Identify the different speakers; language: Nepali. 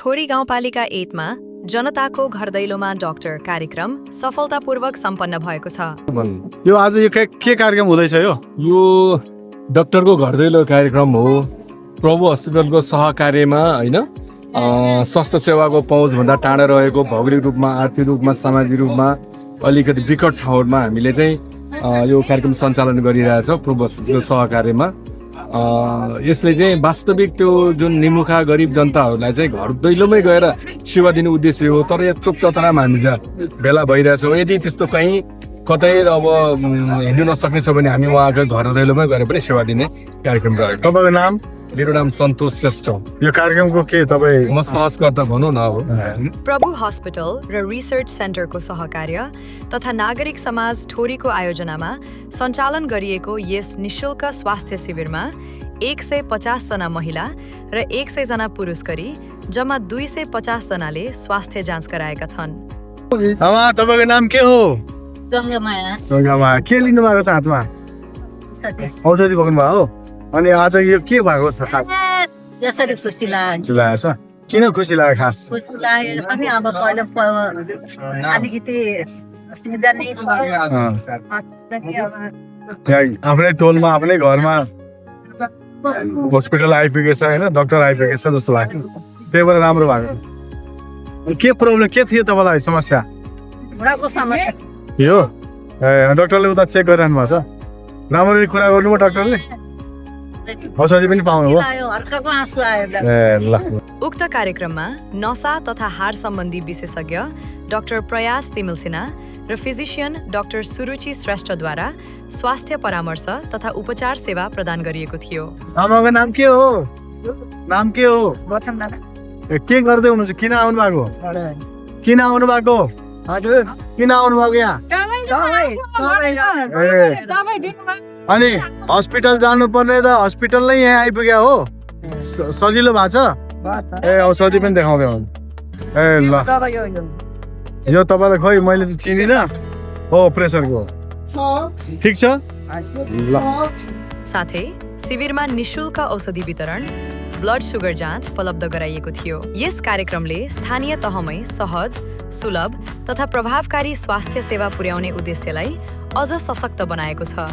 Speaker 1: थोरी गाउँपालिका 8 मा जनताको घर दैलोमा डाक्टर कार्यक्रम सफलतापूर्वक सम्पन्न भएको छ।
Speaker 2: यो आज यो के कार्यक्रम हुँदैछ यो
Speaker 3: डाक्टरको घर दैलो कार्यक्रम हो। प्रभु हस्पिटलको सहकार्यमा हैन स्वास्थ्य सेवाको पहुँचभन्दा टाढा रहेको भौगोलिक रूपमा, आर्थिक रूपमा, सामाजिक रूपमा अलिकति विकट ठाउँमा हामीले चाहिँ यो कार्यक्रम सञ्चालन गरिरहेछौँ प्रभु हस्पिटलको सहकार्यमा। यसले चाहिँ वास्तविक त्यो जुन निमुखा गरिब जनताहरूलाई चाहिँ घर दैलोमै गएर सेवा दिने उद्देश्य हो। तर यहाँ चोकचतरामा हामी भेला भइरहेछौँ। यदि त्यस्तो कहीँ कतै अब हिँड्नु नसक्ने छ भने हामी उहाँको घर दैलोमै गएर पनि सेवा दिने कार्यक्रम रहेको।
Speaker 2: तपाईँको नाम?
Speaker 3: मेरो नाम सन्तोष श्रेष्ठ।
Speaker 2: यो कार्यक्रमको के तपाईँ
Speaker 3: म सहजकर्ता भनौँ न अब।
Speaker 1: प्रभु हस्पिटल र रिसर्च सेन्टरको सहकार्य तथा नागरिक समाज ठोरीको आयोजनामा सञ्चालन गरिएको यस निःशुल्क स्वास्थ्य शिविरमा 150 जना महिला र 100 जना पुरुष गरी जम्मा 250 जनाले स्वास्थ्य जाँच गराएका छन्।
Speaker 2: तपाईँको नाम के हो? गङ्गामाया। के लिनु भएको छ हातमा? औषधि बोक्नु भयो हो? अनि आज यो के भएको छ खास?
Speaker 4: यसरी खुसी लाग्यो।
Speaker 2: छ किन खुसी लाग्यो खास?
Speaker 4: खुसी लाग्यो पनि अब पहिला अलिकति सुविधा नै छ।
Speaker 2: आफ्नै टोलमा आफ्नै घरमा हस्पिटल आइपुगेको छ होइन, डाक्टर आइपुगेको छ जस्तो लाग्यो। त्यही भएर राम्रो भएको। के प्रब्लम के थियो तपाईँलाई समस्या?
Speaker 4: घुँडाको समस्या
Speaker 2: यो डाक्टरले उता चेक गरिरहनु भएको छ? राम्ररी कुरा गर्नुभयो डाक्टरले? औषधि पनि पाउनुभयो?
Speaker 4: हल्काको आँसु आयो।
Speaker 2: ए ल।
Speaker 1: उक्त कार्यक्रममा नसा तथा हार सम्बन्धी विशेषज्ञ डाक्टर प्रयास तिमिल सिन्हा र फिजिशियन डाक्टर सुरुचि श्रेष्ठद्वारा स्वास्थ्य परामर्श तथा उपचार सेवा प्रदान गरिएको थियो।
Speaker 2: आमाको नाम के हो? नाम के हो? के गर्दै हुनुहुन्छ? किन आउनु भएको? किन आउनु भएको?
Speaker 4: हजुर
Speaker 2: किन आउनु भएको यहाँ? अनि हस्पिटल जानुपर्ने त हस्पिटल नै यहाँ आइपुग्यो हो? सजिलो भएको छ? ए औषधि पनि देखाउँदै हुनु। ए ल, यो तपाईँलाई खोइ मैले त चिनिनँ हो, प्रेसरको ठिक छ ल।
Speaker 1: साथै शिविरमा निःशुल्क औषधि वितरण, ब्लड सुगर जाँच उपलब्ध गराइएको थियो। यस कार्यक्रमले स्थानीय तहमै सहज, सुलभ तथा प्रभावकारी स्वास्थ्य सेवा पुर्याउने उद्देश्यलाई अझ सशक्त बनाएको छ।